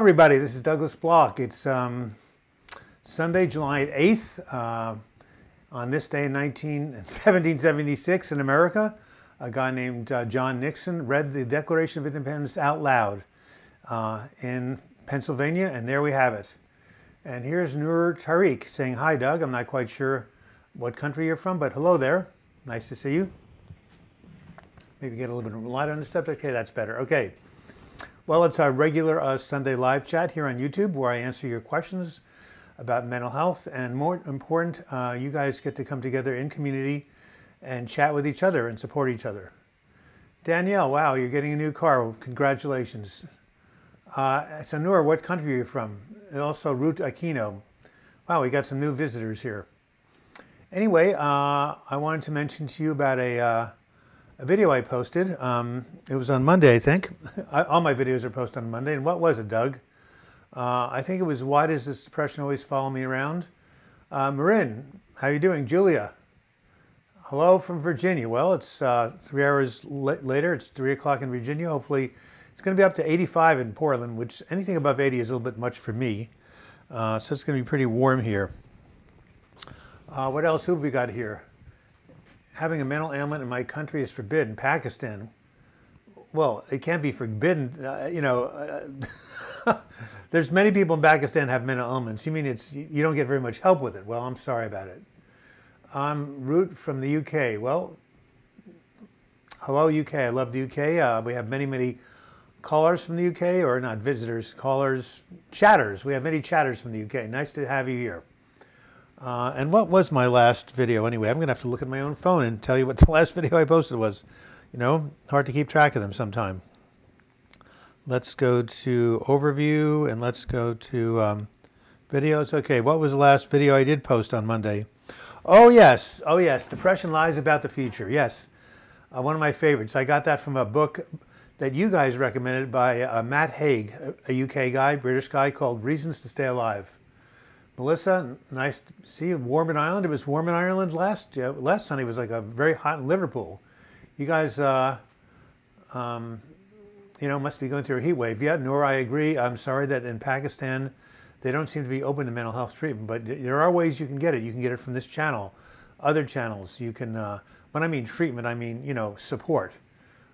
everybody. This is Douglas Block. It's Sunday, July 8th. On this day in 1776 in America, a guy named John Nixon read the Declaration of Independence out loud in Pennsylvania, and there we have it. And here's Nur Tariq saying, "Hi, Doug. I'm not quite sure what country you're from, but hello there. Nice to see you." Maybe get a little bit of light on the subject. Okay, that's better. Okay. Well, it's our regular Sunday live chat here on YouTube where I answer your questions about mental health. And more important, you guys get to come together in community and chat with each other and support each other. Danielle, wow, you're getting a new car. Well, congratulations. So, Noor, what country are you from? And also, Ruth Aquino. Wow, we got some new visitors here. Anyway, I wanted to mention to you about a video I posted. It was on Monday, I think. All my videos are posted on Monday. And what was it, Doug? I think it was, "Why does this depression always follow me around?" Marin, how you doing? Julia, hello from Virginia. Well, it's 3 hours later. It's 3 o'clock in Virginia. Hopefully, it's going to be up to 85 in Portland, which anything above 80 is a little bit much for me. So it's going to be pretty warm here. What else have we got here? Having a mental ailment in my country is forbidden. Pakistan. Well, it can't be forbidden. There's many people in Pakistan have mental ailments. You mean you don't get very much help with it? Well, I'm sorry about it. I'm Root from the UK. Well, hello UK. I love the UK. We have many callers from the UK, or not visitors, callers, chatters. We have many chatters from the UK. Nice to have you here. And what was my last video anyway? I'm going to have to look at my own phone and tell you what the last video I posted was. You know, hard to keep track of them sometime. Let's go to overview and let's go to videos. Okay, what was the last video I did post on Monday? Oh yes, Depression Lies About the Future. Yes, one of my favorites. I got that from a book that you guys recommended by Matt Haig, a UK guy, British guy, called Reasons to Stay Alive. Melissa, nice to see you. Warm in Ireland. It was warm in Ireland last Sunday. It was like a very hot in Liverpool. You guys, must be going through a heat wave. Yeah, Noor, I agree. I'm sorry that in Pakistan, they don't seem to be open to mental health treatment, but there are ways you can get it. You can get it from this channel, other channels. You can, when I mean treatment, I mean, support.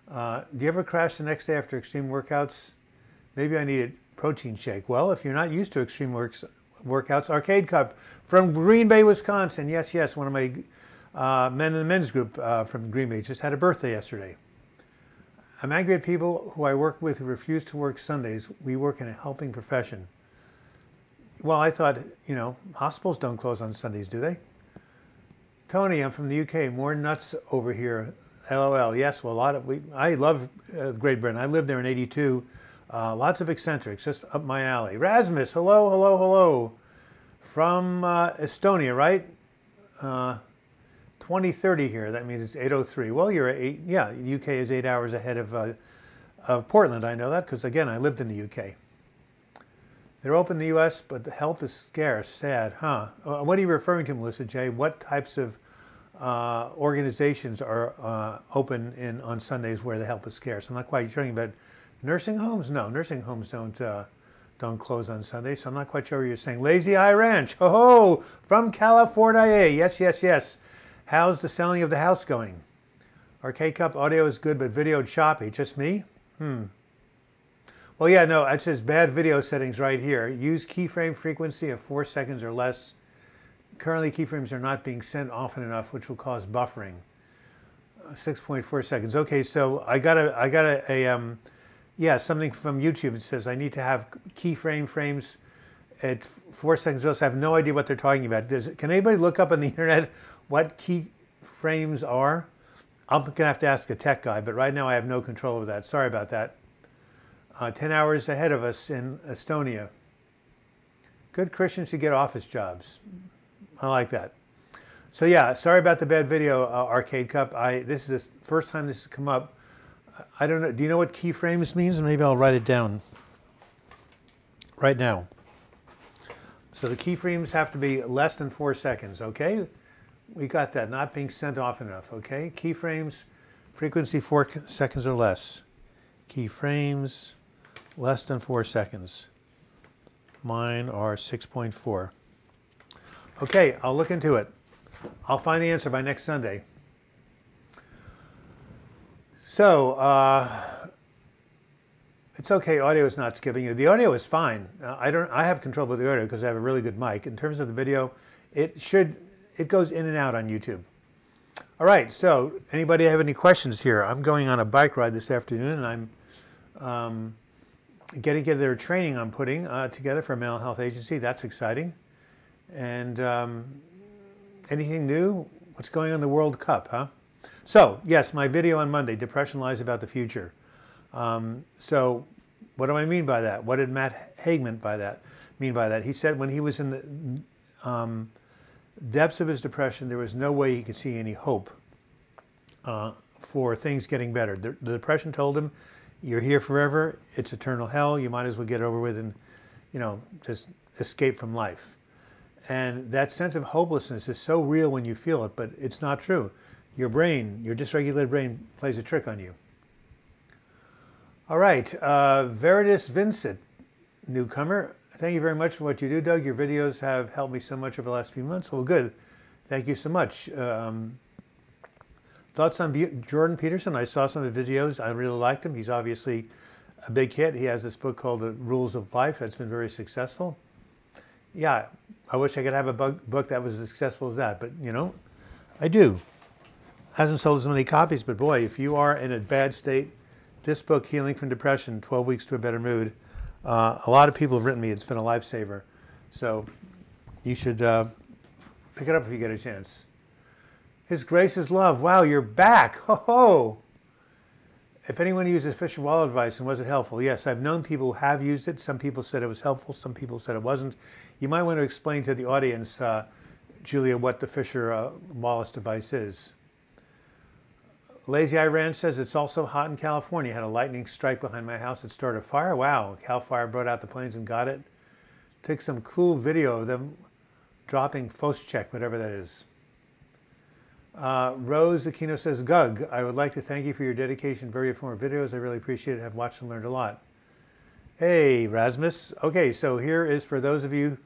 Do you ever crash the next day after extreme workouts? Maybe I need a protein shake. Well, if you're not used to extreme workouts, Arcade Cup from Green Bay, Wisconsin. Yes, one of my men in the men's group from Green Bay just had a birthday yesterday. I'm angry at people who I work with who refuse to work Sundays. We work in a helping profession. Well, I thought, hospitals don't close on Sundays, do they? Tony, I'm from the UK. More nuts over here. LOL. Yes, well, I love Great Britain. I lived there in '82. Lots of eccentrics, just up my alley. Rasmus, hello. From Estonia, right? 2030 here. That means it's 8:03. Well, you're UK is 8 hours ahead of Portland. I know that because, again, I lived in the UK. They're open in the US, but the help is scarce. Sad, huh? What are you referring to, Melissa J? What types of organizations are open on Sundays where the help is scarce? I'm not quite sure. You're talking about nursing homes? No, nursing homes don't close on Sundays, so I'm not quite sure what you're saying. Lazy Eye Ranch, ho, from California. Yes. How's the selling of the house going? Arcade Cup audio is good, but video choppy. Just me? Well, yeah, no, it says bad video settings right here. Use keyframe frequency of 4 seconds or less. Currently, keyframes are not being sent often enough, which will cause buffering. 6.4 seconds. Okay, so I got something from YouTube. It says I need to have keyframe frames at 4 seconds or less. I have no idea what they're talking about. Can anybody look up on the internet what keyframes are? I'm going to have to ask a tech guy, but right now I have no control over that. Sorry about that. 10 hours ahead of us in Estonia. Good Christians should get office jobs. I like that. So yeah, sorry about the bad video, Arcade Cup. This is the first time this has come up. I don't know. Do you know what keyframes means? Maybe I'll write it down right now. So the keyframes have to be less than 4 seconds, okay? We got that, not being sent off enough, okay? Keyframes, frequency 4 seconds or less. Keyframes, less than 4 seconds. Mine are 6.4. Okay, I'll look into it. I'll find the answer by next Sunday. So, it's okay, audio is not skipping you. The audio is fine. I have control of the audio because I have a really good mic. In terms of the video, it goes in and out on YouTube. All right, so anybody have any questions here? I'm going on a bike ride this afternoon, and I'm getting together a training I'm putting together for a mental health agency. That's exciting. And anything new? What's going on in the World Cup, huh? So, yes, my video on Monday, Depression Lies About the Future. So, what do I mean by that? What did Matt Haig mean by that? He said when he was in the depths of his depression, there was no way he could see any hope for things getting better. The depression told him, you're here forever, it's eternal hell, you might as well get it over with and, just escape from life. And that sense of hopelessness is so real when you feel it, but it's not true. Your brain, your dysregulated brain, plays a trick on you. All right, Veritas Vincent, newcomer. Thank you very much for what you do, Doug. Your videos have helped me so much over the last few months. Well, good. Thank you so much. Thoughts on Jordan Peterson? I saw some of the videos. I really liked him. He's obviously a big hit. He has this book called The Rules of Life that's been very successful. Yeah, I wish I could have a book that was as successful as that, but, I do. Hasn't sold as many copies, but boy, if you are in a bad state, this book, Healing from Depression, 12 Weeks to a Better Mood, a lot of people have written me. It's been a lifesaver. So you should pick it up if you get a chance. His Grace is Love. Wow, you're back. Ho ho. If anyone uses Fisher Wall advice and was it helpful? Yes, I've known people who have used it. Some people said it was helpful. Some people said it wasn't. You might want to explain to the audience, Julia, what the Fisher Wallace device is. Lazy Eye Ranch says it's also hot in California. Had a lightning strike behind my house that started a fire. Wow, Cal Fire brought out the planes and got it. Took some cool video of them dropping Foscheck, whatever that is. Rose Aquino says, Gug, I would like to thank you for your dedication. Very informative videos. I really appreciate it. I've watched and learned a lot. Hey, Rasmus. Okay, so here is for those of you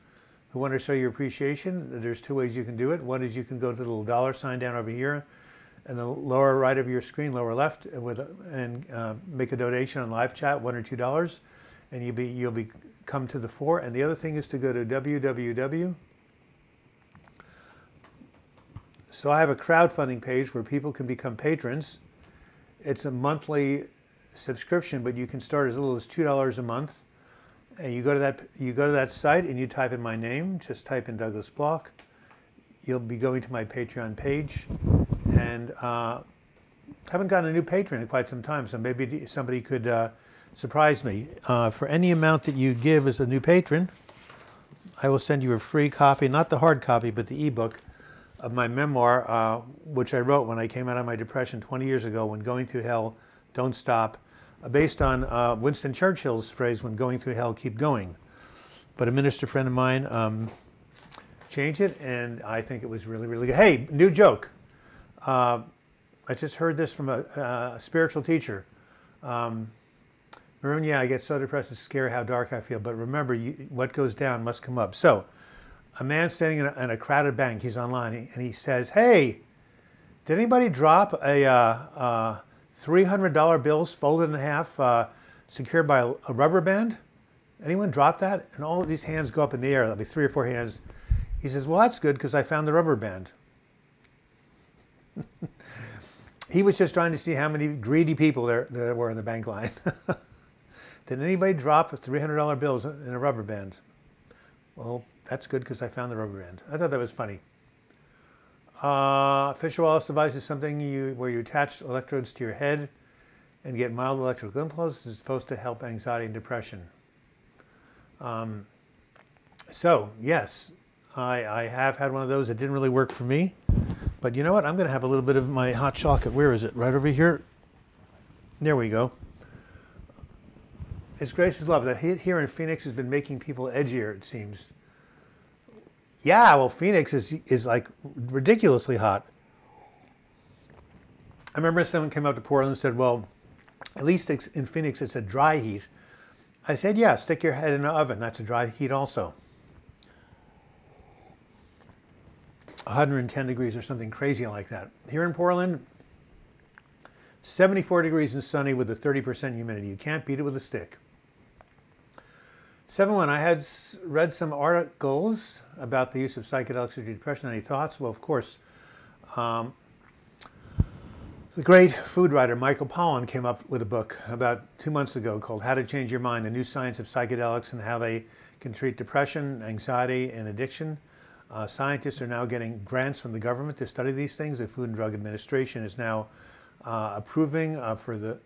who want to show your appreciation. There's two ways you can do it. One is you can go to the little dollar sign down over here in the lower right of your screen, lower left, and make a donation on live chat, $1 or $2, and you'll be come to the fore. And the other thing is to go to www. So I have a crowdfunding page where people can become patrons. It's a monthly subscription, but you can start as little as $2 a month. And you go to that site and you type in my name. Just type in Douglas Bloch. You'll be going to my Patreon page. And I haven't gotten a new patron in quite some time, so maybe somebody could surprise me. For any amount that you give as a new patron, I will send you a free copy, not the hard copy, but the ebook of my memoir, which I wrote when I came out of my depression 20 years ago, When Going Through Hell, Don't Stop, based on Winston Churchill's phrase, when going through hell, keep going. But a minister friend of mine changed it, and I think it was really, really good. Hey, new joke. I just heard this from a spiritual teacher. Maroon, yeah, I get so depressed, it's scary how dark I feel, but remember, what goes down must come up. So, a man standing in a crowded bank, he's online, and he says, hey, did anybody drop a $300 bills folded in half, secured by a rubber band? Anyone drop that? And all of these hands go up in the air, like 3 or 4 hands. He says, well, that's good because I found the rubber band. He was just trying to see how many greedy people there were in the bank line. Did anybody drop $300 bills in a rubber band? Well, that's good because I found the rubber band. I thought that was funny. Fisher Wallace device is something where you attach electrodes to your head and get mild electrical impulses. It's supposed to help anxiety and depression. So, yes, I have had one of those. It didn't really work for me. But you know what? I'm going to have a little bit of my hot chocolate. Where is it? Right over here? There we go. His Grace's Love. The heat here in Phoenix has been making people edgier, it seems. Yeah, well, Phoenix is like ridiculously hot. I remember someone came up to Portland and said, well, at least in Phoenix it's a dry heat. I said, yeah, stick your head in the oven. That's a dry heat also. 110 degrees or something crazy like that. Here in Portland, 74 degrees and sunny with a 30% humidity. You can't beat it with a stick. 7-1, I had read some articles about the use of psychedelics to treat depression. Any thoughts? Well, of course. The great food writer Michael Pollan came up with a book about 2 months ago called How to Change Your Mind, the New Science of Psychedelics and How They Can Treat Depression, Anxiety, and Addiction. Scientists are now getting grants from the government to study these things. The Food and Drug Administration is now approving for the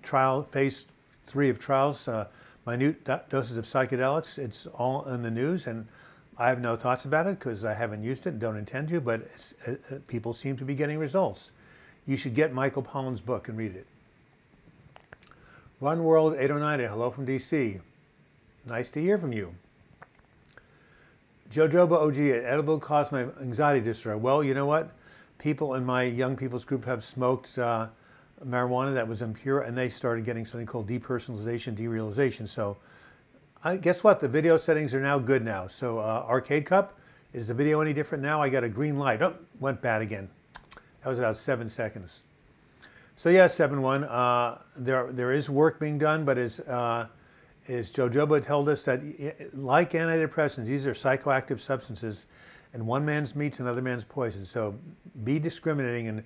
phase 3 of trials, minute doses of psychedelics. It's all in the news, and I have no thoughts about it because I haven't used it and don't intend to, but people seem to be getting results. You should get Michael Pollan's book and read it. Run World 809, hello from DC. Nice to hear from you. Jojoba OG, edible caused my anxiety disorder. Well, you know what? People in my young people's group have smoked marijuana that was impure, and they started getting something called depersonalization, derealization. So guess what? The video settings are now good now. So Arcade Cup, is the video any different now? I got a green light. Oh, went bad again. That was about 7 seconds. So yeah, 7-1. There is work being done, but as Jojoba told us, that like antidepressants, these are psychoactive substances, and one man's meat's another man's poison. So be discriminating, and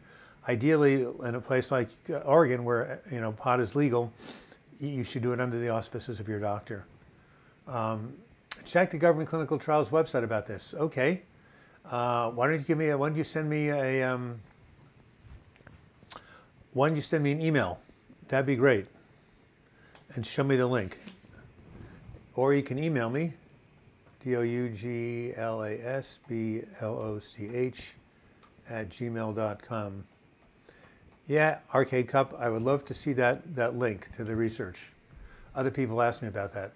ideally in a place like Oregon where pot is legal, you should do it under the auspices of your doctor. Check the government clinical trials website about this. Okay. Why don't you send me an email? That'd be great. And show me the link. Or you can email me, douglasbloch@gmail.com. Yeah, Arcade Cup, I would love to see that link to the research. Other people ask me about that.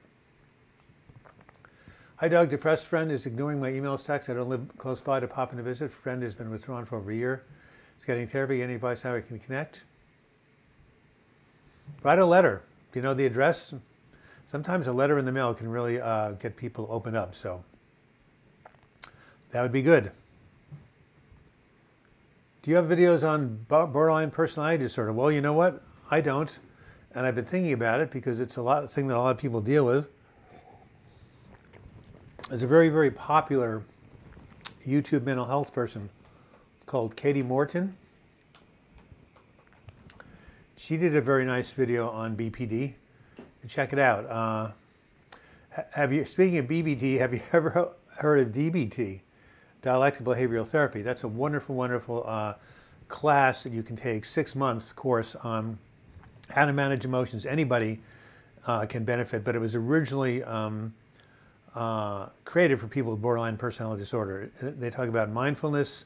Hi, Doug. Depressed friend is ignoring my emails, texts. I don't live close by to pop in to visit. Friend has been withdrawn for over a year. He's getting therapy. Any advice how I can connect? Write a letter. Do you know the address? Sometimes a letter in the mail can really get people opened up. So that would be good. Do you have videos on borderline personality disorder? Well, you know what? I don't. And I've been thinking about it because it's a thing that a lot of people deal with. There's a very, very popular YouTube mental health person called Katie Morton. She did a very nice video on BPD. Check it out. Speaking of BPD, have you ever heard of DBT? Dialectical Behavioral Therapy. That's a wonderful, wonderful class that you can take, 6-month course on how to manage emotions. Anybody can benefit, but it was originally created for people with borderline personality disorder. They talk about mindfulness,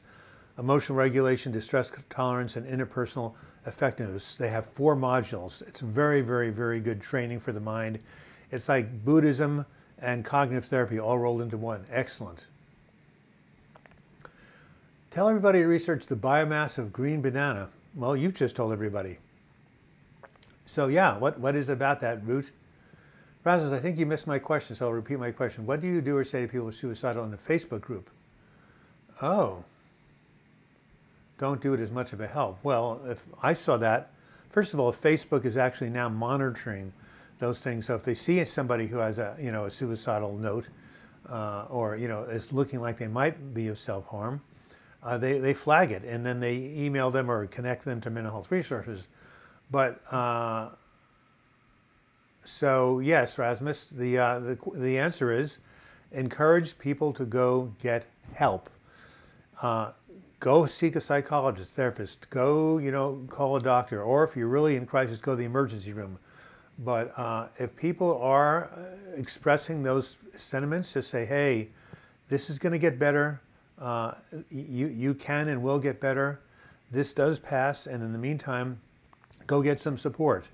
emotional regulation, distress tolerance, and interpersonal effectiveness. They have 4 modules. It's very, very, very good training for the mind. It's like Buddhism and cognitive therapy all rolled into one. Excellent. Tell everybody to research the biomass of green banana. Well, you've just told everybody. So yeah, what is about that root? Rasmus, I think you missed my question, so I'll repeat my question. What do you do or say to people who are suicidal in the Facebook group? Oh, don't do it as much of a help. Well, if I saw that, first of all, Facebook is actually now monitoring those things. So if they see somebody who has a suicidal note, or is looking like they might be of self-harm, they flag it, and then they email them or connect them to mental health resources. But so yes, Rasmus, the answer is encourage people to go get help. Go seek a psychologist, therapist. Go, call a doctor, or if you're really in crisis, go to the emergency room. But if people are expressing those sentiments, just say, "Hey, this is going to get better. You can and will get better. This does pass, and in the meantime, go get some support."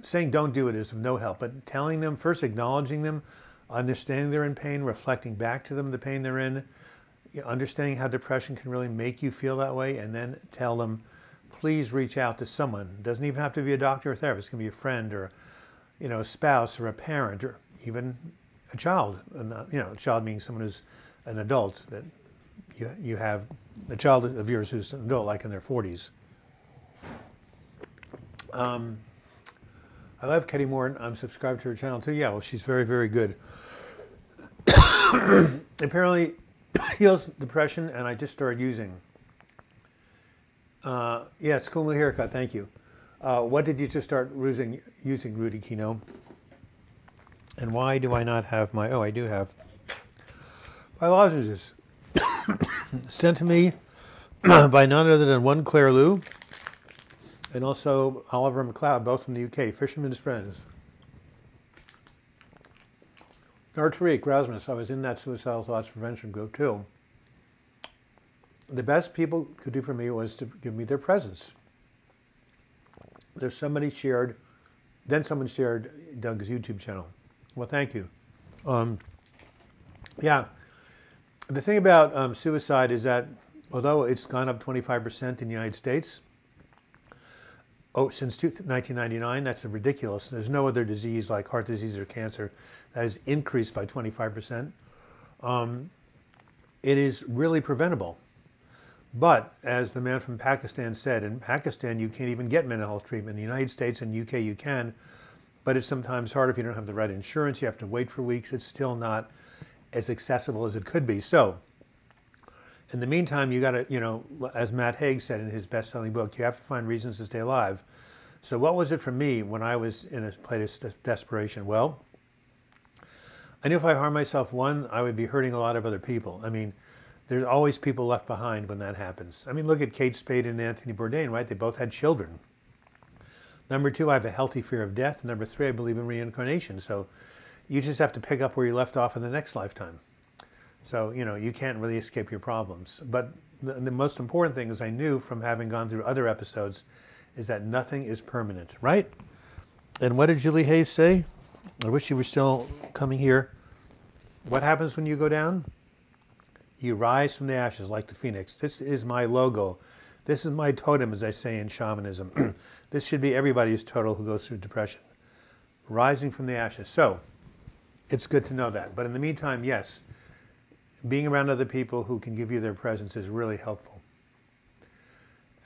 Saying don't do it is of no help, but telling them, first acknowledging them, understanding they're in pain, reflecting back to them the pain they're in, understanding how depression can really make you feel that way, and then tell them, please reach out to someone. It doesn't even have to be a doctor or therapist. It can be a friend or a spouse or a parent or even a child. A child meaning someone who's an adult, that you have a child of yours who's an adult, like in their 40s. I love Katie Moore. I'm subscribed to her channel too. Yeah, well, she's very, very good. Apparently heals depression, and I just started using. Yes, cool new haircut. Thank you. What did you just start using, Rudy Kino? And why do I not have my? Oh, I do have my lozenges sent to me by none other than one Claire Lou and also Oliver McLeod, both from the UK, Fisherman's Friends. Tariq Rasmus, I was in that suicidal thoughts prevention group too. The best people could do for me was to give me their presence. There's somebody shared, then someone shared Doug's YouTube channel. Well, thank you. Yeah, the thing about suicide is that although it's gone up 25% in the United States, since 1999, that's ridiculous. There's no other disease like heart disease or cancer that has increased by 25%. It is really preventable. But as the man from Pakistan said, in Pakistan you can't even get mental health treatment. In the United States and UK you can, but it's sometimes hard if you don't have the right insurance. You have to wait for weeks. It's still not as accessible as it could be. So in the meantime, you got to, as Matt Haig said in his best-selling book, you have to find reasons to stay alive. So what was it for me when I was in a place of desperation? Well, I knew if I harmed myself, one, I would be hurting a lot of other people. I mean, there's always people left behind when that happens. I mean, look at Kate Spade and Anthony Bourdain, right? They both had children. Number two, I have a healthy fear of death. Number three, I believe in reincarnation. So you just have to pick up where you left off in the next lifetime. So, you can't really escape your problems. But the most important thing is I knew from having gone through other episodes is that nothing is permanent, right? And what did Julie Hayes say? I wish you were still coming here. What happens when you go down? You rise from the ashes like the phoenix. This is my logo. This is my totem, as I say in shamanism. This should be everybody's totem who goes through depression. Rising from the ashes. So, it's good to know that. But in the meantime, yes, being around other people who can give you their presence is really helpful.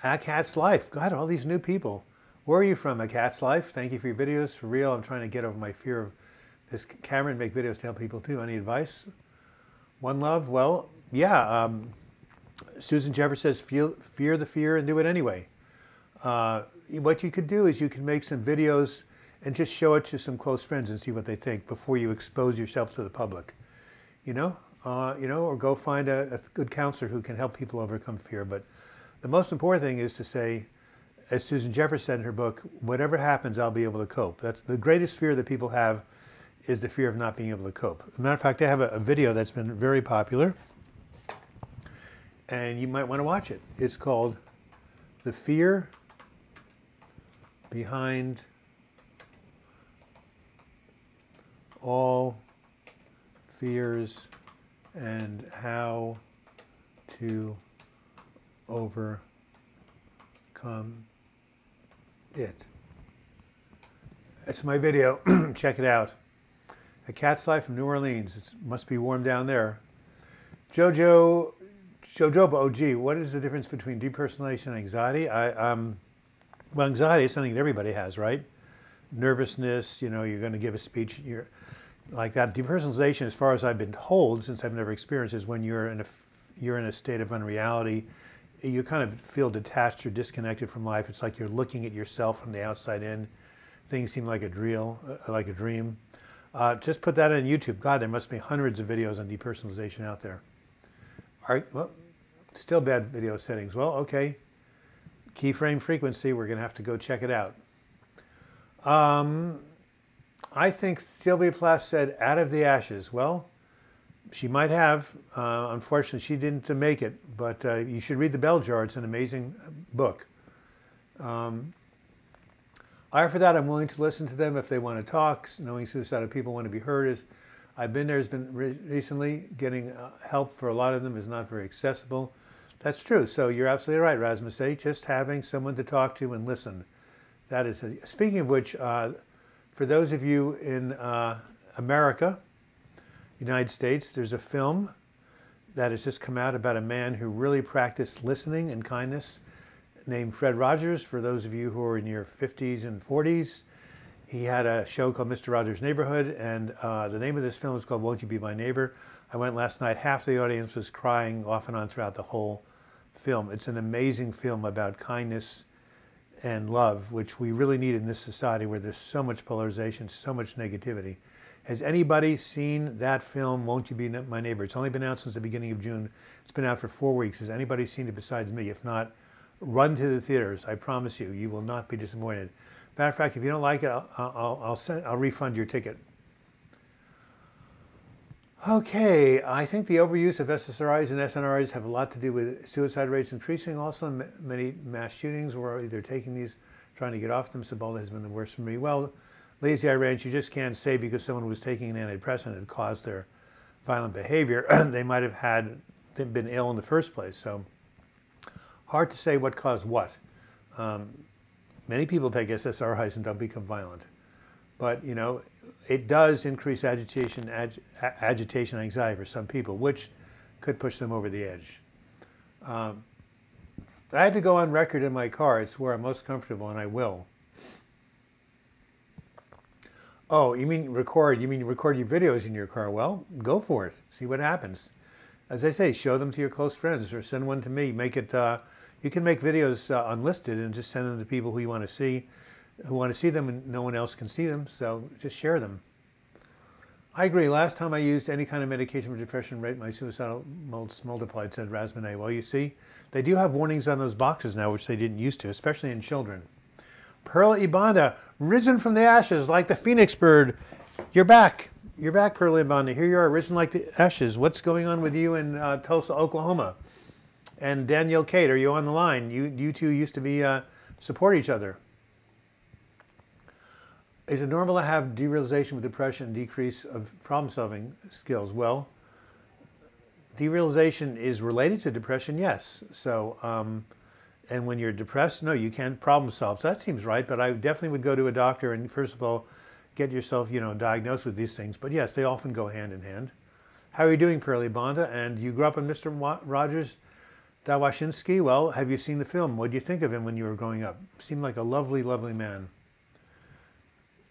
A Cat's Life. God, all these new people. Where are you from, A Cat's Life? Thank you for your videos. For real, I'm trying to get over my fear of this camera and make videos to help people too. Any advice? One love? Well, yeah. Susan Jeffers says, fear the fear and do it anyway. What you could do is you can make some videos and just show it to some close friends and see what they think before you expose yourself to the public. Or go find a good counselor who can help people overcome fear. But the most important thing is to say, as Susan Jeffers said in her book, whatever happens, I'll be able to cope. That's the greatest fear that people have, is the fear of not being able to cope. As a matter of fact, I have a video that's been very popular, and you might want to watch it. It's called The Fear Behind All Fears and How to Overcome It. It's my video. Check it out. A Cat's Life from New Orleans. It must be warm down there. Jojoba OG, what is the difference between depersonalization and anxiety? Well, anxiety is something that everybody has, right? Nervousness, you're going to give a speech, like that. Depersonalization, as far as I've been told, since I've never experienced, is when you're in a state of unreality. You kind of feel detached or disconnected from life. It's like you're looking at yourself from the outside in. Things seem like a dream. Just put that on YouTube. God, there must be hundreds of videos on depersonalization out there. All right, well, still bad video settings. Well, okay. Keyframe frequency, we're going to have to go check it out. I think Sylvia Plath said, out of the ashes. Well, she might have. Unfortunately, she didn't make it, but you should read The Bell Jar. It's an amazing book. For that, I'm willing to listen to them if they want to talk. Knowing suicidal people want to be heard. I've been there, has been recently. Getting help for a lot of them is not very accessible. That's true. So you're absolutely right, Rasmus. Just having someone to talk to and listen. That is. Speaking of which, For those of you in America, United States, there's a film that has just come out about a man who really practiced listening and kindness named Fred Rogers. For those of you who are in your 50s and 40s, he had a show called Mr. Rogers' Neighborhood, and the name of this film is called Won't You Be My Neighbor? I went last night, half the audience was crying off and on throughout the whole film. It's an amazing film about kindness and love, which we really need in this society where there's so much polarization, so much negativity. Has anybody seen that film, Won't You Be My Neighbor? It's only been out since the beginning of June. It's been out for 4 weeks. Has anybody seen it besides me? If not, run to the theaters. I promise you, you will not be disappointed. Matter of fact, if you don't like it, I'll refund your ticket. Okay, I think the overuse of SSRIs and SNRIs have a lot to do with suicide rates increasing. Also, many mass shootings were either taking these, trying to get off them. Ebola has been the worst for me. Well, lazy eye range, you just can't say because someone was taking an antidepressant and caused their violent behavior. They might have been ill in the first place. So hard to say what caused what. Many people take SSRIs and don't become violent. But, you know, it does increase agitation, anxiety for some people, which could push them over the edge. I had to go on record in my car. It's where I'm most comfortable, and I will. Oh, you mean record? You mean record your videos in your car? Well, go for it. See what happens. As I say, show them to your close friends or send one to me. Make it. You can make videos unlisted and just send them to people who you want to see them, and no one else can see them. So just share them. I agree. Last time I used any kind of medication for depression rate, my suicidal multiplied, said Rasmane. Well, you see, they do have warnings on those boxes now, which they didn't used to, especially in children. Perla Ibanda, risen from the ashes like the phoenix bird. You're back. You're back, Perla Ibanda. Here you are, risen like the ashes. What's going on with you in Tulsa, Oklahoma? And Danielle Kate, are you on the line? You two used to be support each other. Is it normal to have derealization with depression and decrease of problem-solving skills? Well, derealization is related to depression, yes. So. And when you're depressed, no, you can't problem solve. So that seems right, but I definitely would go to a doctor and first of all, get yourself, diagnosed with these things. But yes, they often go hand in hand. How are you doing, Pearlie Bonda? And you grew up on Mr. Rogers Dawashinsky. Well, have you seen the film? What do you think of him when you were growing up? Seemed like a lovely, lovely man.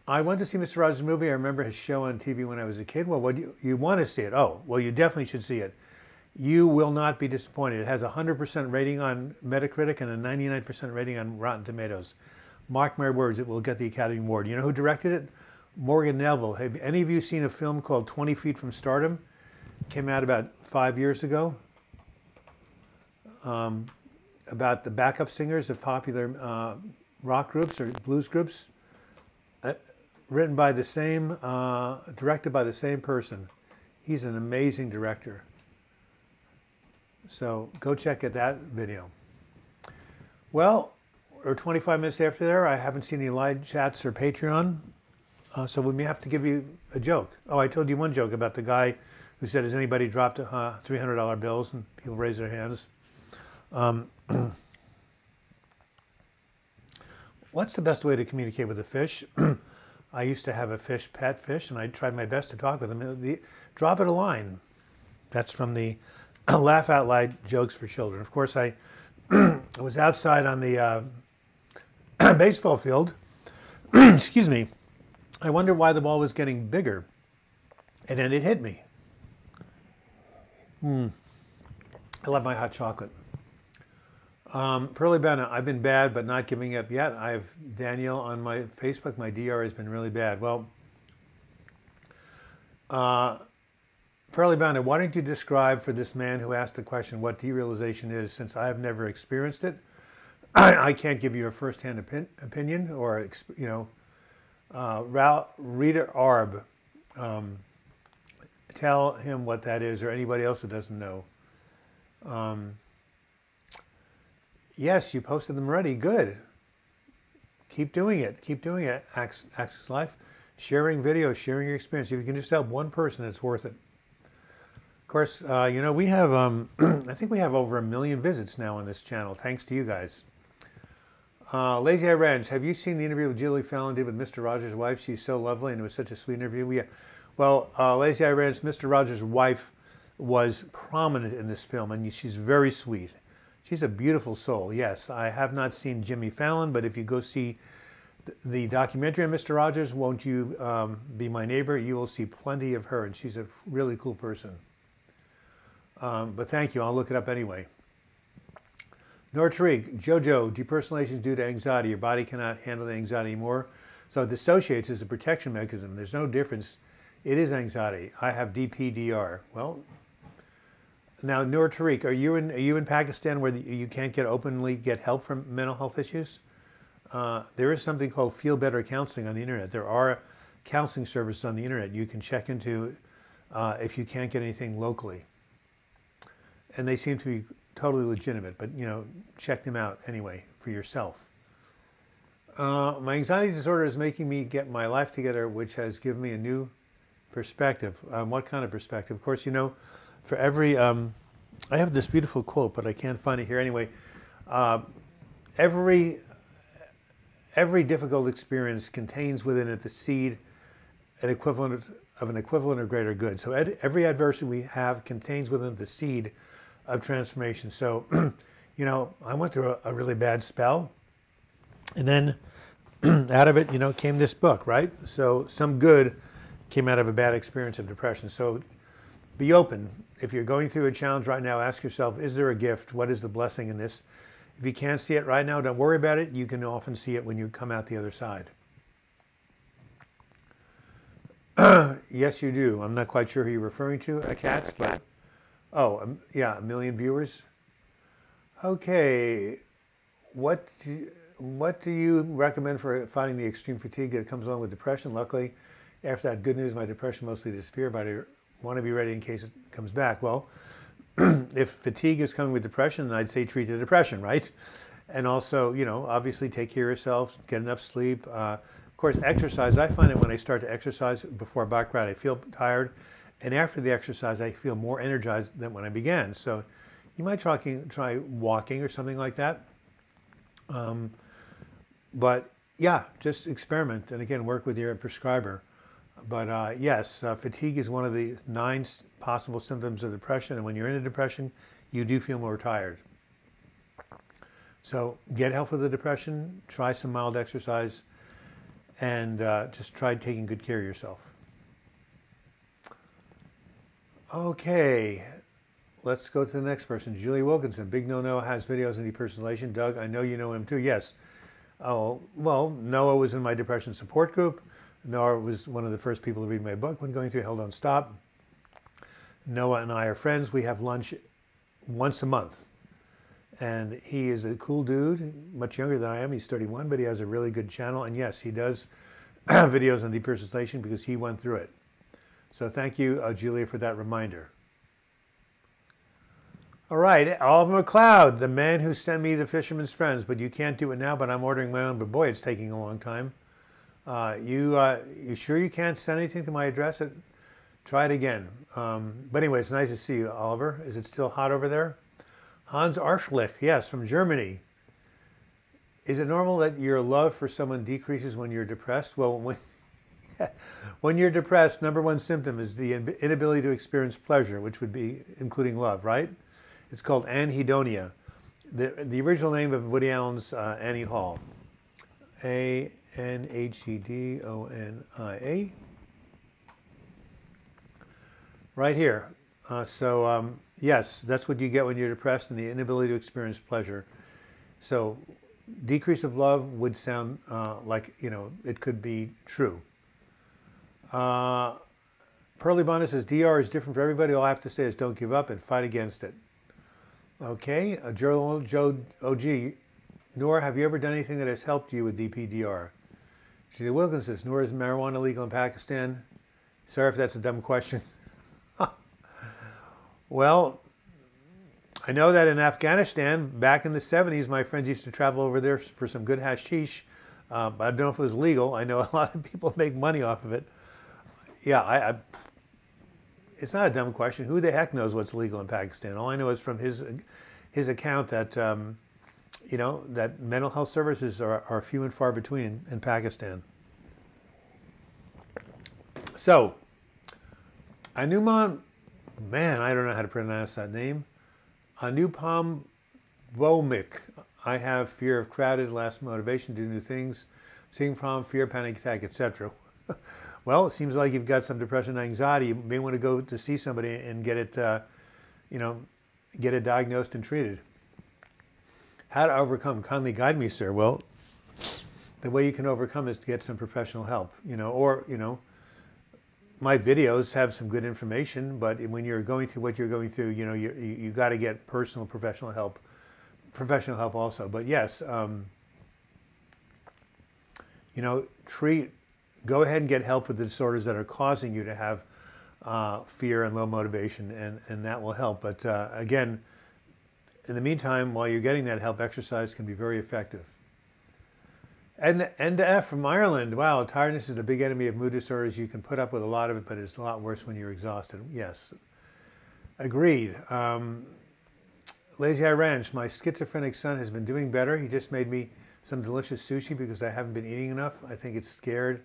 I went to see Mr. Rogers' movie. I remember his show on TV when I was a kid. Well, what you want to see it? Oh, well, you definitely should see it. You will not be disappointed. It has a 100% rating on Metacritic and a 99% rating on Rotten Tomatoes. Mark my words, it will get the Academy Award. You know who directed it? Morgan Neville. Have any of you seen a film called 20 Feet from Stardom? Came out about 5 years ago. About the backup singers of popular rock groups or blues groups. Written by the same, directed by the same person. He's an amazing director. So go check out that video. Well, we're 25 minutes after there. I haven't seen any live chats or Patreon. So we may have to give you a joke. Oh, I told you one joke about the guy who said, has anybody dropped $300 bills? And people raise their hands. What's the best way to communicate with a fish? I used to have a pet fish, and I tried my best to talk with him. Drop it a line. That's from the Laugh Out Loud Jokes for Children. Of course, I was outside on the baseball field. Excuse me. I wondered why the ball was getting bigger. And then it hit me. I love my hot chocolate. Pearlie Banna, I've been bad, but not giving up yet. I have Danielle on my Facebook. My DR has been really bad. Well, Pearlie Banna, why don't you describe for this man who asked the question what derealization is, since I have never experienced it. I can't give you a first-hand opinion or, Rita Arb, tell him what that is, or anybody else who doesn't know. Yes, you posted them already. Good. Keep doing it. Keep doing it. Access Life. Sharing videos, sharing your experience. If you can just help one person, it's worth it. Of course, we have, I think we have over 1 million visits now on this channel, thanks to you guys. Lazy Eye Ranch, have you seen the interview with Julie Fallon did with Mr. Rogers' wife? She's so lovely, and it was such a sweet interview. Well, Lazy Eye Ranch, Mr. Rogers' wife was prominent in this film, and she's very sweet. She's a beautiful soul, yes. I have not seen Jimmy Fallon, but if you go see the documentary on Mr. Rogers, Won't You Be My Neighbor, you will see plenty of her, and she's a really cool person. But thank you, I'll look it up anyway. Nora Tariq, Jojo, depersonalization is due to anxiety. Your body cannot handle the anxiety anymore. So it dissociates as a protection mechanism. There's no difference. It is anxiety. I have DPDR. Well, now Nora Tariq, are you in Pakistan where you can't openly get help from mental health issues? There is something called Feel Better Counseling on the internet. There are counseling services on the internet you can check into if you can't get anything locally. And they seem to be totally legitimate, but check them out anyway for yourself. My anxiety disorder is making me get my life together, which has given me a new perspective. What kind of perspective? Of course, for every, I have this beautiful quote, but I can't find it here anyway. Every difficult experience contains within it the seed, an equivalent or greater good. So every adversity we have contains within it the seed of transformation. So, I went through a really bad spell, and then out of it, came this book, right? So some good came out of a bad experience of depression. So be open. If you're going through a challenge right now, ask yourself, is there a gift? What is the blessing in this? If you can't see it right now, don't worry about it. You can often see it when you come out the other side. Yes, you do. I'm not quite sure who you're referring to, cats, but oh, yeah, 1 million viewers. Okay, what do you recommend for fighting the extreme fatigue that comes along with depression? Luckily, after that good news, my depression mostly disappeared, but I want to be ready in case it comes back. Well, if fatigue is coming with depression, then I'd say treat the depression, right? And also, obviously take care of yourself, get enough sleep. Of course, exercise. I find that when I start to exercise before a bike ride, I feel tired. And after the exercise, I feel more energized than when I began. So you might try walking or something like that. But yeah, just experiment. And again, work with your prescriber. But yes, fatigue is one of the 9 possible symptoms of depression. And when you're in a depression, you do feel more tired. So get help with the depression, try some mild exercise, and just try taking good care of yourself. Okay, let's go to the next person. Julie Wilkinson, Big No has videos on depersonalization. Doug, I know you know him too. Yes. Oh, well, Noah was in my depression support group. Noah was one of the first people to read my book when going through Hell Don't Stop. Noah and I are friends. We have lunch once a month. And he is a cool dude, much younger than I am. He's 31, but he has a really good channel. And yes, he does videos on depersonalization because he went through it. So thank you, Julia, for that reminder. All right, Oliver McLeod, the man who sent me The Fisherman's Friends, but you can't do it now, but I'm ordering my own, but boy, it's taking a long time. You sure you can't send anything to my address? Try it again. But anyway, it's nice to see you, Oliver. Is it still hot over there? Hans Arschlich, yes, from Germany. Is it normal that your love for someone decreases when you're depressed? Well, when you're depressed, number 1 symptom is the inability to experience pleasure, which would be including love, right? It's called anhedonia. The original name of Woody Allen's Annie Hall. A-N-H-E-D-O-N-I-A. Right here. Yes, that's what you get when you're depressed and the inability to experience pleasure. So decrease of love would sound like, it could be true. Pearly Bonnet says, DR is different for everybody. All I have to say is don't give up and fight against it. Okay, Joe OG, Nora, have you ever done anything that has helped you with DPDR? Julia Wilkinson says, Nora, is marijuana legal in Pakistan? Sorry if that's a dumb question. Well, I know that in Afghanistan, back in the 70s, my friends used to travel over there for some good hashish. But I don't know if it was legal. I know a lot of people make money off of it. Yeah, it's not a dumb question. Who the heck knows what's legal in Pakistan? All I know is from his account that you know, that mental health services are few and far between in Pakistan. So, Anuman, man, I don't know how to pronounce that name. Anupam Vomik. I have fear of crowded, last motivation to do new things, seeing from fear, panic attack, etc. Well, it seems like you've got some depression and anxiety. You may want to go to see somebody and get it, you know, get it diagnosed and treated. How to overcome? Kindly guide me, sir. Well, the way you can overcome is to get some professional help, you know, or, you know, my videos have some good information, but when you're going through what you're going through, you know, you got to get personal professional help also. But yes, you know, go ahead and get help with the disorders that are causing you to have fear and low motivation, and that will help. But again, in the meantime, while you're getting that help, exercise can be very effective. And the F from Ireland. Wow, tiredness is the big enemy of mood disorders. You can put up with a lot of it, but it's a lot worse when you're exhausted. Yes, agreed. Lazy Eye Ranch. My schizophrenic son has been doing better. He just made me some delicious sushi because I haven't been eating enough. I think it scared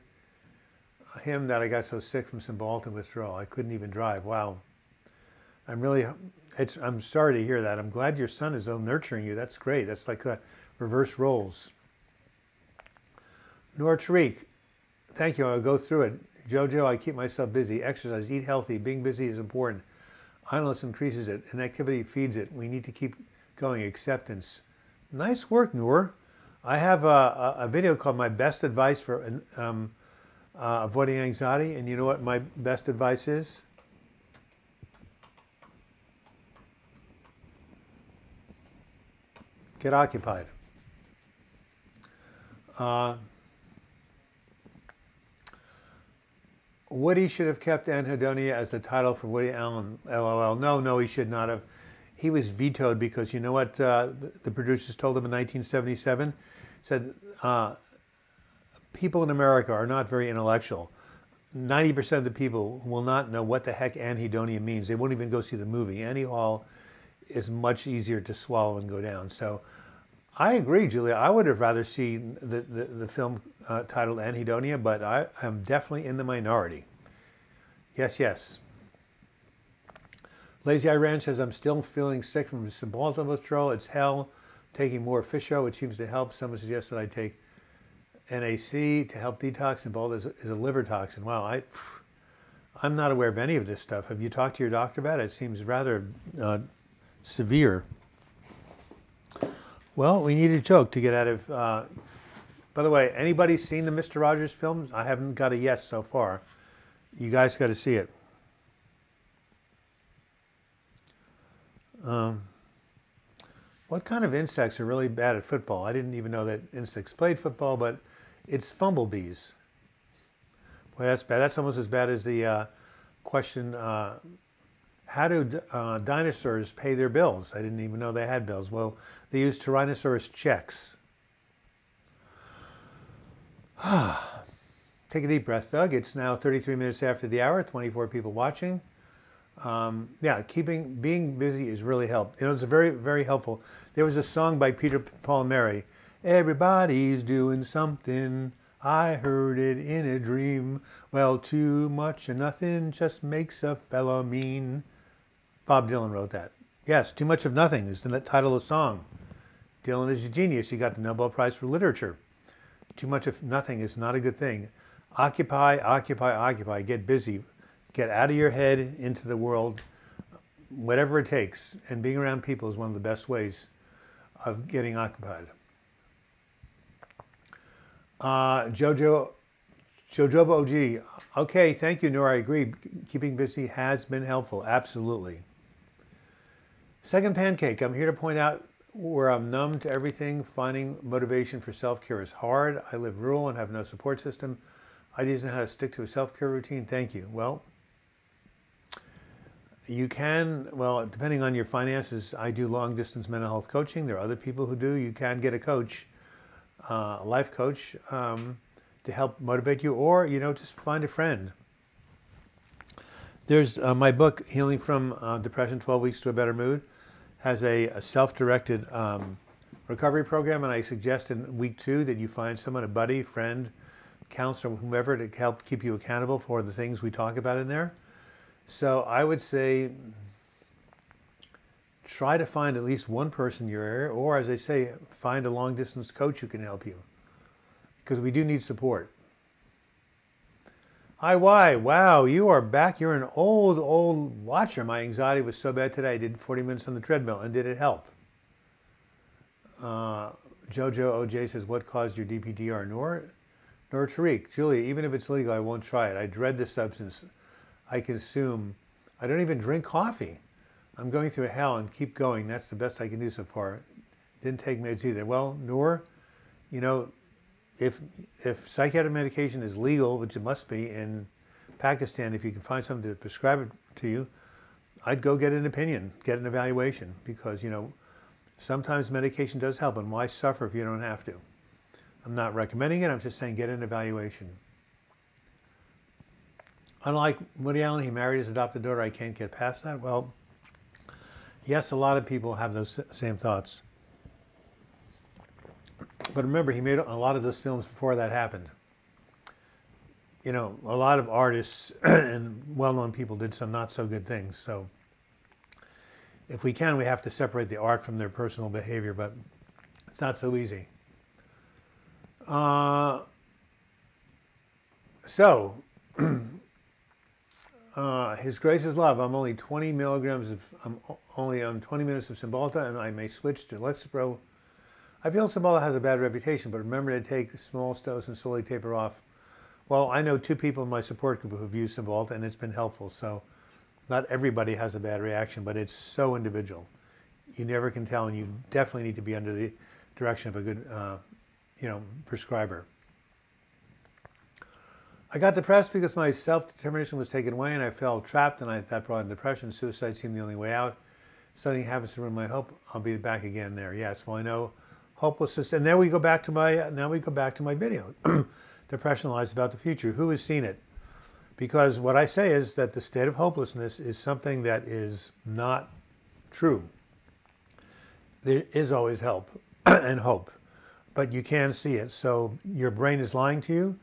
him that I got so sick from Cymbalta withdrawal. I couldn't even drive. Wow. I'm sorry to hear that. I'm glad your son is so nurturing you. That's great. That's like reverse roles. Nora Tariq, thank you. I'll go through it. Jojo, I keep myself busy. Exercise, eat healthy. Being busy is important. Idleness increases it. Inactivity feeds it. We need to keep going. Acceptance. Nice work, Noor. I have a video called My Best Advice for Avoiding Anxiety. And you know what my best advice is? Get occupied. Woody should have kept Anhedonia as the title for Woody Allen, LOL. No, he should not have. He was vetoed because you know what the producers told him in 1977? Said, people in America are not very intellectual. 90% of the people will not know what the heck anhedonia means. They won't even go see the movie. Anhehol is much easier to swallow and go down. So I agree, Julia. I would have rather seen the film titled Anhedonia, but I am definitely in the minority. Yes. Lazy Eye Ranch says, I'm still feeling sick from Cymbalta withdrawal. It's hell. Taking more fish oil, which seems to help. Someone suggested I take NAC to help detox. Cymbalta is a liver toxin. Wow, I'm not aware of any of this stuff. Have you talked to your doctor about it? It seems rather severe. Well, we need a joke to get out of... by the way, anybody seen the Mr. Rogers films? I haven't got a yes so far. You guys got to see it. What kind of insects are really bad at football? I didn't even know that insects played football, but it's fumblebees. Boy, that's bad. That's almost as bad as the question, how do dinosaurs pay their bills? I didn't even know they had bills. Well, they use Tyrannosaurus checks. Take a deep breath, Doug. It's now 33 minutes after the hour, 24 people watching. Yeah, being busy is really helped. You know, it's a very, very helpful. There was a song by Peter, Paul and Mary. Everybody's doing something. I heard it in a dream. Well, too much of nothing just makes a fellow mean. Bob Dylan wrote that. Yes, Too Much of Nothing is the title of the song. Dylan is a genius. He got the Nobel Prize for Literature. Too much of nothing is not a good thing. Occupy, occupy, occupy. Get busy. Get out of your head into the world, whatever it takes. And being around people is one of the best ways of getting occupied. Jojoba OG. Okay, thank you, Nora. I agree. Keeping busy has been helpful. Absolutely. Second pancake. I'm here to point out where I'm numb to everything. Finding motivation for self-care is hard. I live rural and have no support system. I just know how to stick to a self-care routine. Thank you. Well, you can, well, depending on your finances, I do long-distance mental health coaching. There are other people who do. You can get a coach, a life coach, to help motivate you, or, you know, just find a friend. There's my book, Healing from Depression, 12 Weeks to a Better Mood, has a self-directed recovery program, and I suggest in week 2 that you find someone, a buddy, friend, counselor, whomever, to help keep you accountable for the things we talk about in there. So I would say try to find at least one person in your area, or as I say, find a long-distance coach who can help you, because we do need support. Hi, Y. Wow, you are back. You're an old watcher. My anxiety was so bad today. I did 40 minutes on the treadmill, and did it help? Jojo OJ says, what caused your DPTR? Nor Tariq. Julia, even if it's legal, I won't try it. I dread the substance I consume. I don't even drink coffee. I'm going through hell and keep going. That's the best I can do so far. Didn't take meds either. Well, Noor, you know, if psychiatric medication is legal, which it must be in Pakistan, if you can find something to prescribe it to you, I'd go get an opinion, get an evaluation, because, you know, sometimes medication does help, and why suffer if you don't have to? I'm not recommending it. I'm just saying get an evaluation. Unlike Woody Allen, he married his adopted daughter. I can't get past that. Well, yes, a lot of people have those same thoughts. But remember, he made a lot of those films before that happened. You know, a lot of artists and well-known people did some not so good things. So if we can, we have to separate the art from their personal behavior, but it's not so easy. His Grace's Love. I'm only 20 milligrams of, I'm only on 20 minutes of Cymbalta, and I may switch to Lexapro. I feel Cymbalta has a bad reputation, but remember to take the small dose and slowly taper off. Well, I know 2 people in my support group who've used Cymbalta, and it's been helpful. So not everybody has a bad reaction, but it's so individual. You never can tell, and you definitely need to be under the direction of a good, prescriber. I got depressed because my self-determination was taken away, and I felt trapped, and that brought on depression. Suicide seemed the only way out. If something happens to ruin my hope, I'll be back again there. Yes, well, I know hopelessness, and there we go back to my, video. Depression lies about the future. Who has seen it? Because what I say is that the state of hopelessness is something that is not true. There is always help and hope, but you can see it. So your brain is lying to you,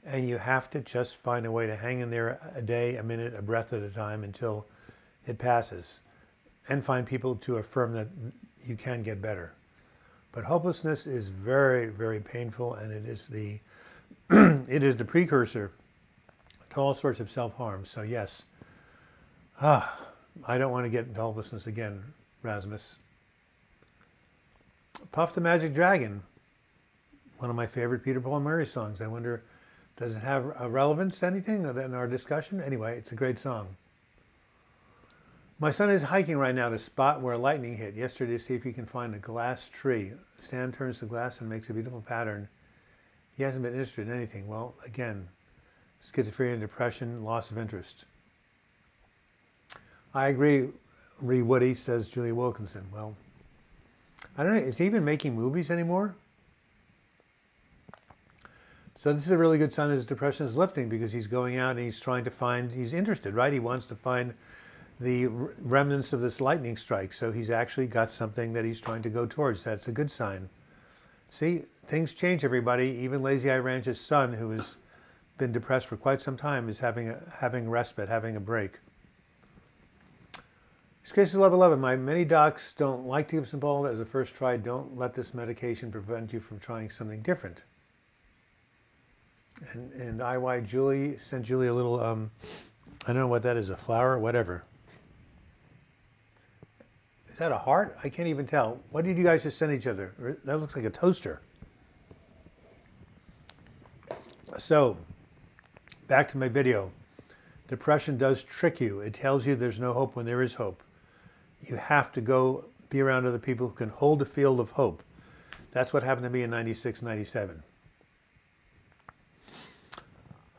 and you have to just find a way to hang in there a day, a minute, a breath at a time until it passes, and find people to affirm that you can get better. But hopelessness is very, very painful, and it is the it is the precursor to all sorts of self-harm. So yes, I don't want to get into hopelessness again, Rasmus. Puff the Magic Dragon, one of my favorite Peter, Paul and Mary songs. I wonder, does it have a relevance to anything in our discussion? Anyway, it's a great song. My son is hiking right now to spot where lightning hit yesterday to see if he can find a glass tree. Sand turns to glass and makes a beautiful pattern. He hasn't been interested in anything. Well, again, schizophrenia, depression, loss of interest. I agree, Woody, says Julia Wilkinson. Well, I don't know, is he even making movies anymore? So this is a really good sign that his depression is lifting, because he's going out and he's trying to find, he's interested, right? He wants to find the remnants of this lightning strike. So he's actually got something that he's trying to go towards. That's a good sign. See, things change, everybody. Even Lazy Eye Ranch's son, who has been depressed for quite some time, is having respite, having a break. Grace's Love 11. My many docs don't like to give Cymbalta as a first try. Don't let this medication prevent you from trying something different. And IY Julie sent Julie a little, I don't know what that is, a flower, whatever. Is that a heart? I can't even tell. What did you guys just send each other? That looks like a toaster. So, back to my video. Depression does trick you. It tells you there's no hope when there is hope. You have to go be around other people who can hold the field of hope. That's what happened to me in 96, 97.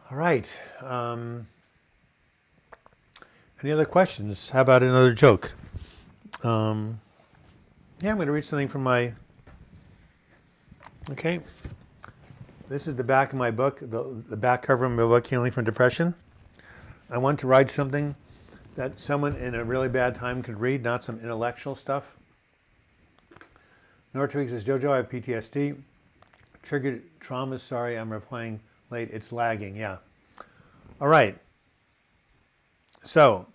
All right. Any other questions? How about another joke? Yeah, I'm going to read something from my... Okay. This is the back of my book, the back cover of my book, Healing from Depression. I want to write something that someone in a really bad time could read, not some intellectual stuff. Nortwig says, Jojo, I have PTSD. Triggered traumas. Sorry, I'm replying late. It's lagging. Yeah. All right. So,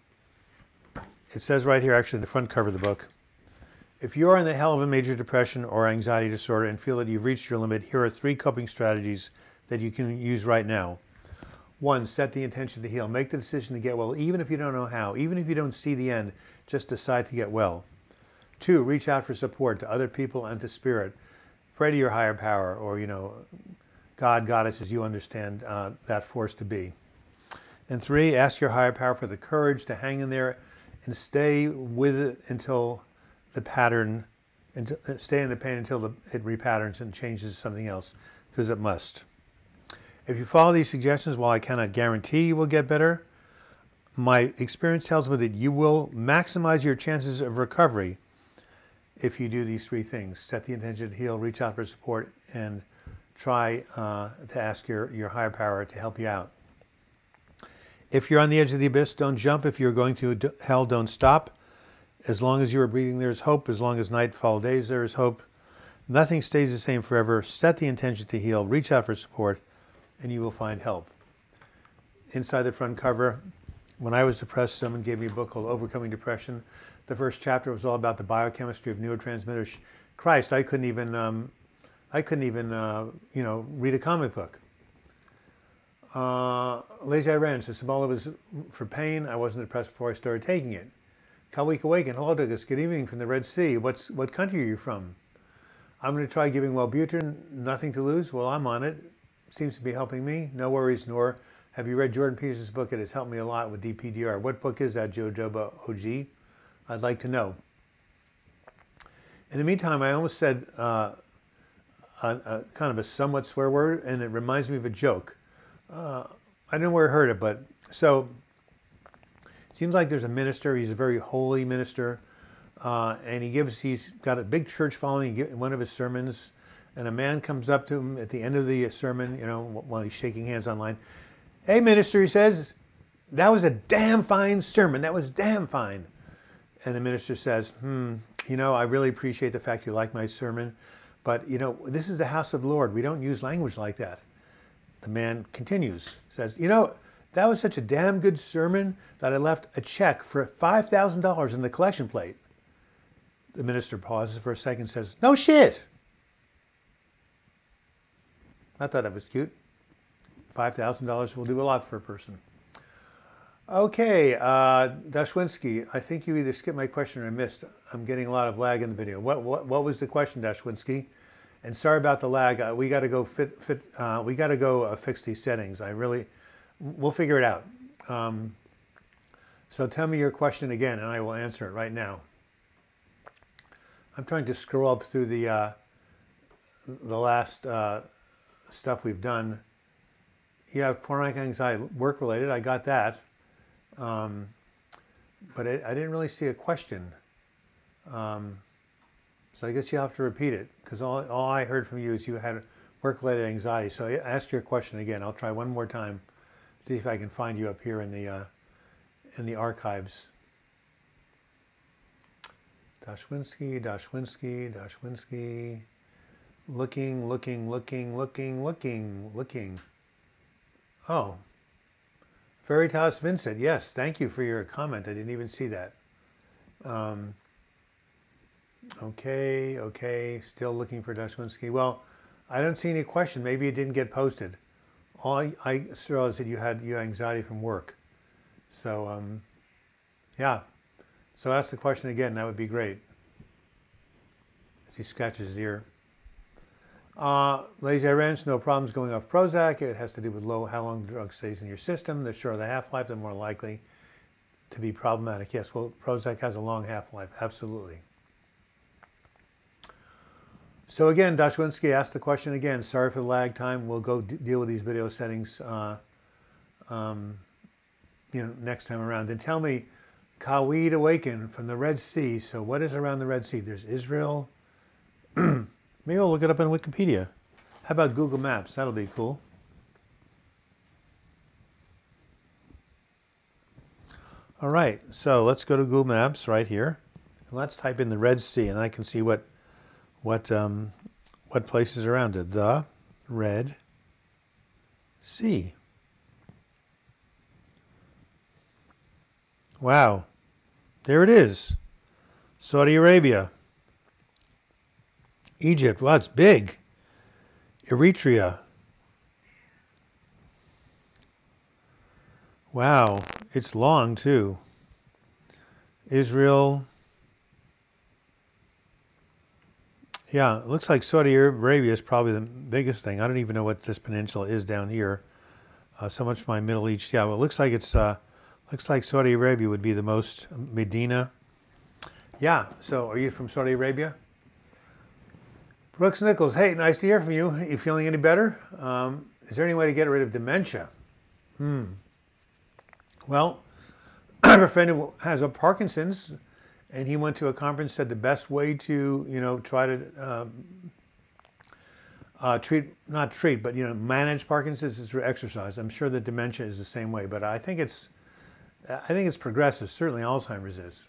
it says right here, actually, the front cover of the book. If you are in the hell of a major depression or anxiety disorder and feel that you've reached your limit, here are 3 coping strategies that you can use right now. 1, set the intention to heal. Make the decision to get well, even if you don't know how. Even if you don't see the end, just decide to get well. 2, reach out for support to other people and to spirit. Pray to your higher power or, God, Goddess, as you understand that force to be. And 3, ask your higher power for the courage to hang in there and stay with it until the pattern, stay in the pain until it repatterns and changes to something else, because it must. If you follow these suggestions, while I cannot guarantee you will get better, my experience tells me that you will maximize your chances of recovery if you do these 3 things. Set the intention to heal, reach out for support, and try to ask your higher power to help you out. If you're on the edge of the abyss, don't jump. If you're going to hell, don't stop. As long as you are breathing, there's hope. As long as night follows days, there is hope. Nothing stays the same forever. Set the intention to heal, reach out for support, and you will find help. Inside the front cover, when I was depressed, someone gave me a book called Overcoming Depression. The first chapter was all about the biochemistry of neurotransmitters. Christ, I couldn't even read a comic book. Lazy Iran says, Sabala was for pain. I wasn't depressed before I started taking it. Kawik Awaken, hello Douglas, good evening from the Red Sea. What country are you from? I'm going to try giving Wellbutrin, nothing to lose. Well, I'm on it. Seems to be helping me. No worries, nor. Have you read Jordan Peterson's book? It has helped me a lot with DPDR. What book is that, Jojoba OG? I'd like to know. In the meantime, I almost said kind of a somewhat swear word, and it reminds me of a joke. I don't know where I heard it, but so it seems like there's a minister. He's a very holy minister, and he's got a big church following. In one of his sermons, and a man comes up to him at the end of the sermon, while he's shaking hands online. Hey, minister, he says, that was a damn fine sermon. That was damn fine. And the minister says, I really appreciate the fact you like my sermon, but, this is the house of the Lord. We don't use language like that. The man continues, says, that was such a damn good sermon that I left a check for $5,000 in the collection plate. The minister pauses for a second and says, no shit. I thought that was cute. $5,000 will do a lot for a person. Okay, Dashwinski, I think you either skipped my question or I missed. I'm getting a lot of lag in the video. What was the question, Dashwinski? And sorry about the lag. We got to go fix these settings. We'll figure it out. So tell me your question again, and I will answer it right now. I'm trying to scroll up through the last stuff we've done. Yeah, chronic anxiety, work-related. I got that. But I didn't really see a question. So I guess you'll have to repeat it, because all I heard from you is you had work-related anxiety. So ask your question again. I'll try one more time, see if I can find you up here in the archives. Dashwinski. Looking. Oh. Veritas Vincent, yes, thank you for your comment. I didn't even see that. Okay, still looking for Dashwinski. Well, I don't see any question. Maybe it didn't get posted. All I saw is that you had anxiety from work. So, yeah. So ask the question again. That would be great. As he scratches his ear. Lazy Ranch, no problems going off Prozac. It has to do with how long the drug stays in your system. The shorter the half-life, the more likely to be problematic. Yes, well, Prozac has a long half-life. Absolutely. So again, Dashwinski asked the question again. Sorry for the lag time. We'll go deal with these video settings next time around. Then tell me, Kawid Awaken from the Red Sea. So what is around the Red Sea? There's Israel. Maybe I'll look it up on Wikipedia. How about Google Maps? That'll be cool. All right, so let's go to Google Maps right here. And let's type in the Red Sea, and I can see what what place is around it? The Red Sea. Wow. There it is. Saudi Arabia. Egypt. Wow, it's big. Eritrea. Wow, it's long too. Israel. Yeah, it looks like Saudi Arabia is probably the biggest thing. I don't even know what this peninsula is down here. So much for my Middle East. Yeah, well, it looks like it's looks like Saudi Arabia would be the most. Medina. Yeah. So, are you from Saudi Arabia? Brooks Nichols. Hey, nice to hear from you. Are you feeling any better? Is there any way to get rid of dementia? Well, I have a friend who has a Parkinson's, and he went to a conference, said the best way to, try to not treat, but, manage Parkinson's is through exercise. I'm sure that dementia is the same way, but I think it's progressive. Certainly Alzheimer's is.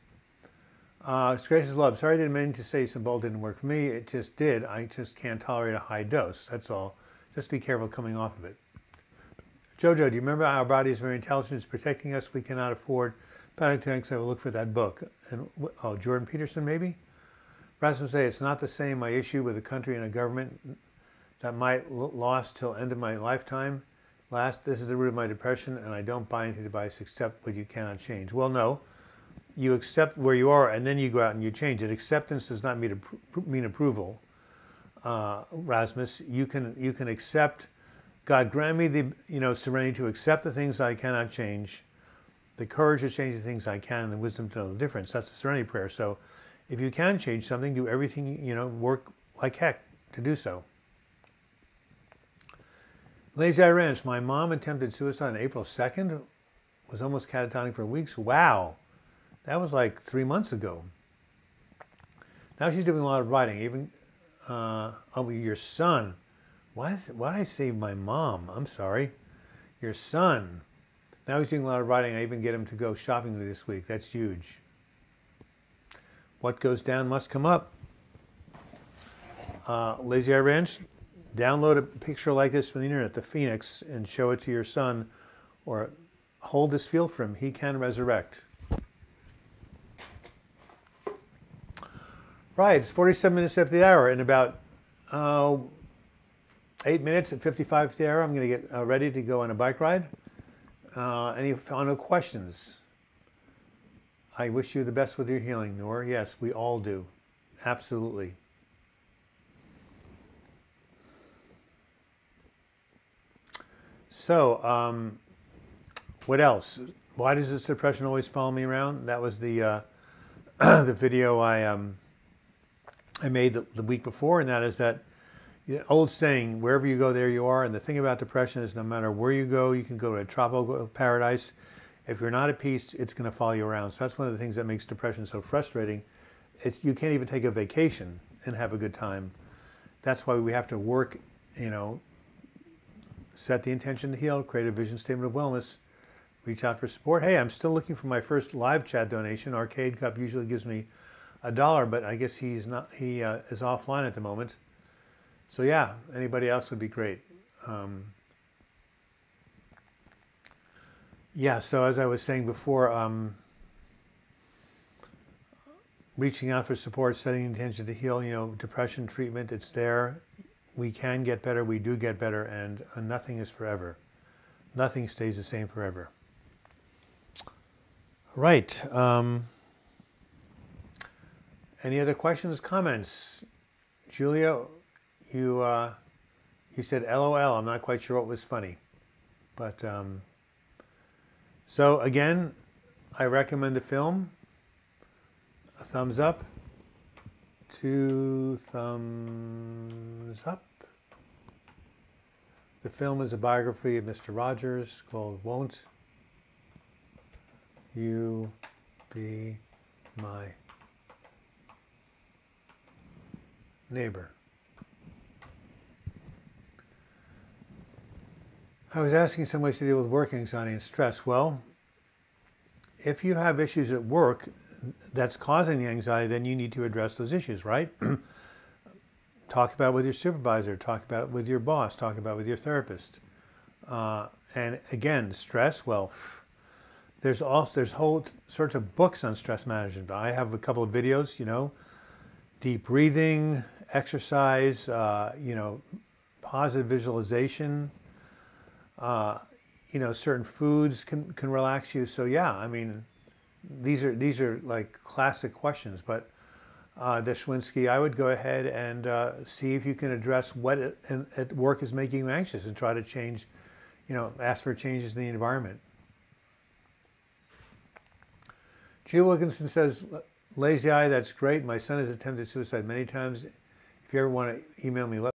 Grace's love. Sorry, I didn't mean to say Symbol didn't work for me. It just did. I just can't tolerate a high dose. That's all. Just be careful coming off of it. Jojo, do you remember our body is very intelligent, it's protecting us, we cannot afford panic attacks? I will look for that book. And Jordan Peterson, maybe? Rasmus say, it's not the same, my issue with a country and a government that might lost till end of my lifetime. This is the root of my depression, and I don't buy into device except what you cannot change. Well, no. You accept where you are, and then you go out and you change it. Acceptance does not mean approval, Rasmus. You can accept. God grant me the serenity to accept the things I cannot change, the courage to change the things I can, and the wisdom to know the difference. That's the serenity prayer. So, if you can change something, do everything work like heck to do so. Lazy Eye Ranch. My mom attempted suicide on April 2nd. Was almost catatonic for weeks. Wow. That was like 3 months ago. Now she's doing a lot of writing. Even, your son. Why did I say my mom? I'm sorry. Your son. Now he's doing a lot of writing. I even get him to go shopping with me this week. That's huge. What goes down must come up. Lazy Eye Ranch. Download a picture like this from the internet, the Phoenix, and show it to your son. Or hold this field for him. He can resurrect. Right, it's 47 minutes after the hour. In about 8 minutes at 55 to the hour, I'm going to get ready to go on a bike ride. Any final questions? I wish you the best with your healing, Noor. Yes, we all do. Absolutely. So, what else? Why does this depression always follow me around? That was the the video I made the week before, and that is that the old saying, wherever you go, there you are. And the thing about depression is no matter where you go, you can go to a tropical paradise. If you're not at peace, it's going to follow you around. So that's one of the things that makes depression so frustrating. You can't even take a vacation and have a good time. That's why we have to work, set the intention to heal, create a vision statement of wellness, reach out for support. Hey, I'm still looking for my first live chat donation. Arcade Cup usually gives me $1, but I guess he is offline at the moment. So yeah, anybody else would be great. Yeah, so as I was saying before, reaching out for support, setting intention to heal, depression treatment, it's there. We can get better, we do get better, and nothing is forever. Nothing stays the same forever. Right. Any other questions, comments? Julia, you said LOL. I'm not quite sure what was funny. But, so again, I recommend the film. A thumbs up. 2 thumbs up. The film is a biography of Mr. Rogers called Won't You Be My Neighbor. I was asking some ways to deal with work anxiety and stress. Well, if you have issues at work that's causing the anxiety, then you need to address those issues, right? talk about it with your supervisor, talk about it with your boss, talk about it with your therapist. And again, stress, well, there's whole sorts of books on stress management. I have a couple of videos, you know, deep breathing, exercise, you know, positive visualization, you know, certain foods can relax you. So yeah, I mean, these are like classic questions, but Deshwinsky, I would go ahead and see if you can address what at work is making you anxious and try to change, you know, ask for changes in the environment. G. Wilkinson says, lazy eye, that's great. My son has attempted suicide many times. If you ever want to email me, let